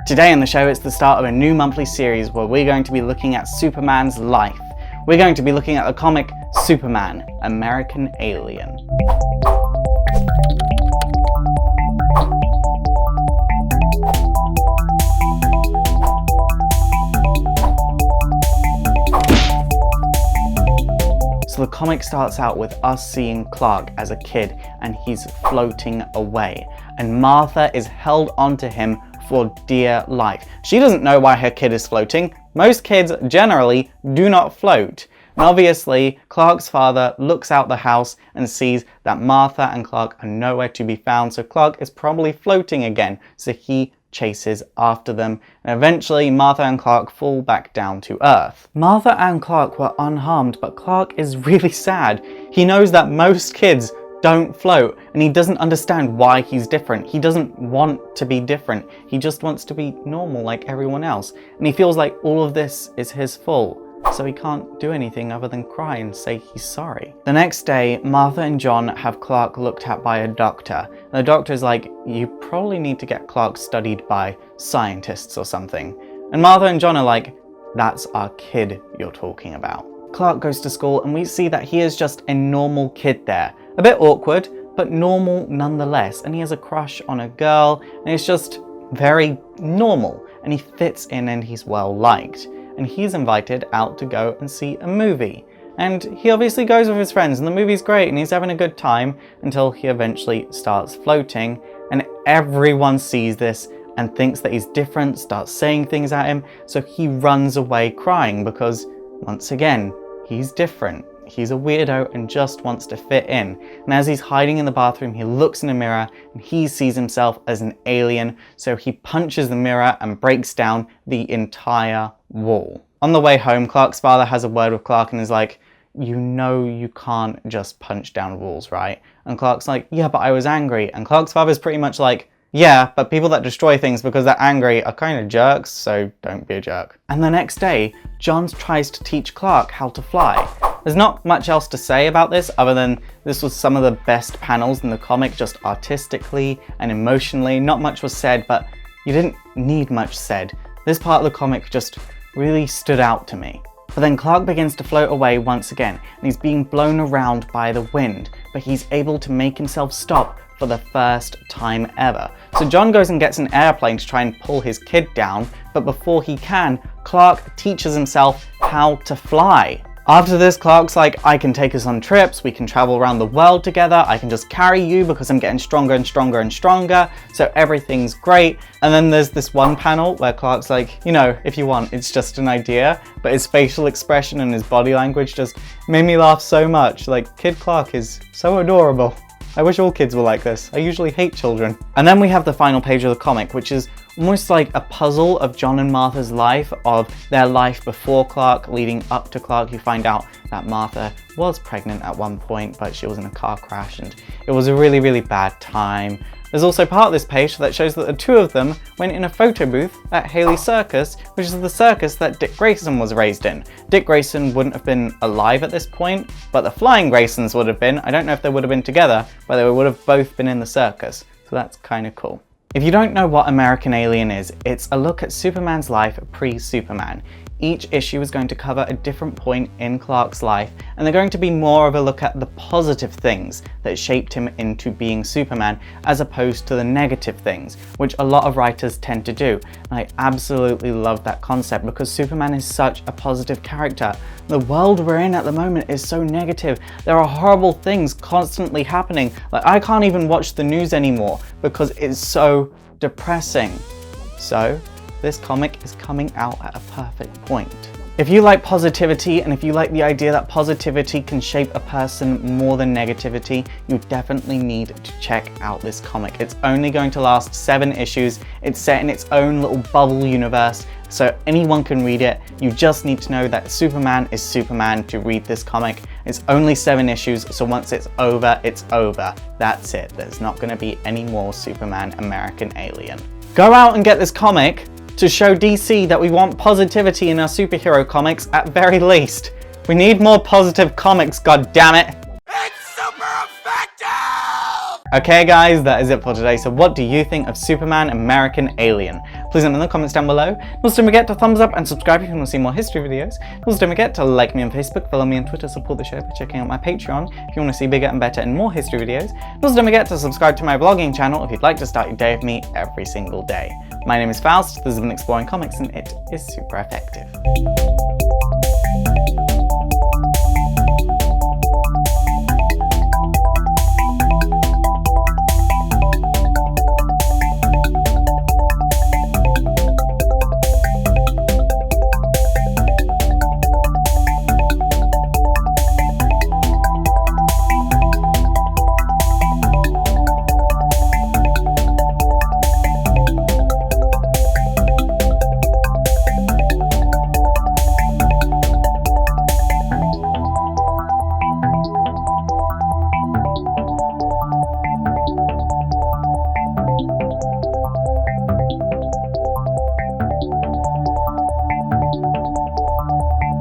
Today on the show, it's the start of a new monthly series where we're going to be looking at Superman's life. We're going to be looking at the comic Superman, American Alien. So the comic starts out with us seeing Clark as a kid and he's floating away. And Martha is held onto him for dear life. She doesn't know why her kid is floating. Most kids generally do not float. And obviously, Clark's father looks out the house and sees that Martha and Clark are nowhere to be found. So Clark is probably floating again. So he chases after them, and eventually Martha and Clark fall back down to Earth. Martha and Clark were unharmed, but Clark is really sad. He knows that most kids don't float, and he doesn't understand why he's different. He doesn't want to be different. He just wants to be normal like everyone else, and he feels like all of this is his fault. So he can't do anything other than cry and say he's sorry. The next day, Martha and John have Clark looked at by a doctor. And the doctor's like, you probably need to get Clark studied by scientists or something. And Martha and John are like, that's our kid you're talking about. Clark goes to school and we see that he is just a normal kid there. A bit awkward, but normal nonetheless. And he has a crush on a girl and it's just very normal. And he fits in and he's well liked. And he's invited out to go and see a movie. And he obviously goes with his friends and the movie's great and he's having a good time until he eventually starts floating, and everyone sees this and thinks that he's different, starts saying things at him, so he runs away crying because, once again, he's different. He's a weirdo and just wants to fit in. And as he's hiding in the bathroom, he looks in a mirror and he sees himself as an alien, so he punches the mirror and breaks down the entire wall. On the way home, Clark's father has a word with Clark and is like, you know you can't just punch down walls, right? And Clark's like, yeah, but I was angry. And Clark's father's pretty much like, yeah, but people that destroy things because they're angry are kind of jerks, so don't be a jerk. And the next day, John tries to teach Clark how to fly. There's not much else to say about this other than this was some of the best panels in the comic, just artistically and emotionally. Not much was said, but you didn't need much said. This part of the comic just really stood out to me. But then Clark begins to float away once again, and he's being blown around by the wind, but he's able to make himself stop for the first time ever. So John goes and gets an airplane to try and pull his kid down, but before he can, Clark teaches himself how to fly. After this, Clark's like, I can take us on trips, we can travel around the world together, I can just carry you because I'm getting stronger and stronger and stronger, so everything's great. And then there's this one panel where Clark's like, you know, if you want, it's just an idea, but his facial expression and his body language just made me laugh so much. Like, Kid Clark is so adorable. I wish all kids were like this. I usually hate children. And then we have the final page of the comic, which is almost like a puzzle of John and Martha's life, of their life before Clark, leading up to Clark. You find out that Martha was pregnant at one point, but she was in a car crash and it was a really, really bad time. There's also part of this page that shows that the two of them went in a photo booth at Haley's Circus, which is the circus that Dick Grayson was raised in. Dick Grayson wouldn't have been alive at this point, but the Flying Graysons would have been. I don't know if they would have been together, but they would have both been in the circus. So that's kind of cool. If you don't know what American Alien is, it's a look at Superman's life pre-Superman. Each issue is going to cover a different point in Clark's life, and they're going to be more of a look at the positive things that shaped him into being Superman, as opposed to the negative things, which a lot of writers tend to do. And I absolutely love that concept because Superman is such a positive character. The world we're in at the moment is so negative. There are horrible things constantly happening. Like, I can't even watch the news anymore because it's so depressing. So this comic is coming out at a perfect point. If you like positivity, and if you like the idea that positivity can shape a person more than negativity, you definitely need to check out this comic. It's only going to last 7 issues. It's set in its own little bubble universe, so anyone can read it. You just need to know that Superman is Superman to read this comic. It's only 7 issues, so once it's over, it's over. That's it. There's not going to be any more Superman American Alien. Go out and get this comic to show DC that we want positivity in our superhero comics at very least. We need more positive comics, goddammit! It's super effective! Okay guys, that is it for today. So what do you think of Superman American Alien? Please let me know in the comments down below. Also don't forget to thumbs up and subscribe if you want to see more history videos. Also don't forget to like me on Facebook, follow me on Twitter, support the show by checking out my Patreon if you want to see bigger and better and more history videos. Also don't forget to subscribe to my vlogging channel if you'd like to start your day with me every single day. My name is Faust, this has been Exploring Comics, and it is super effective.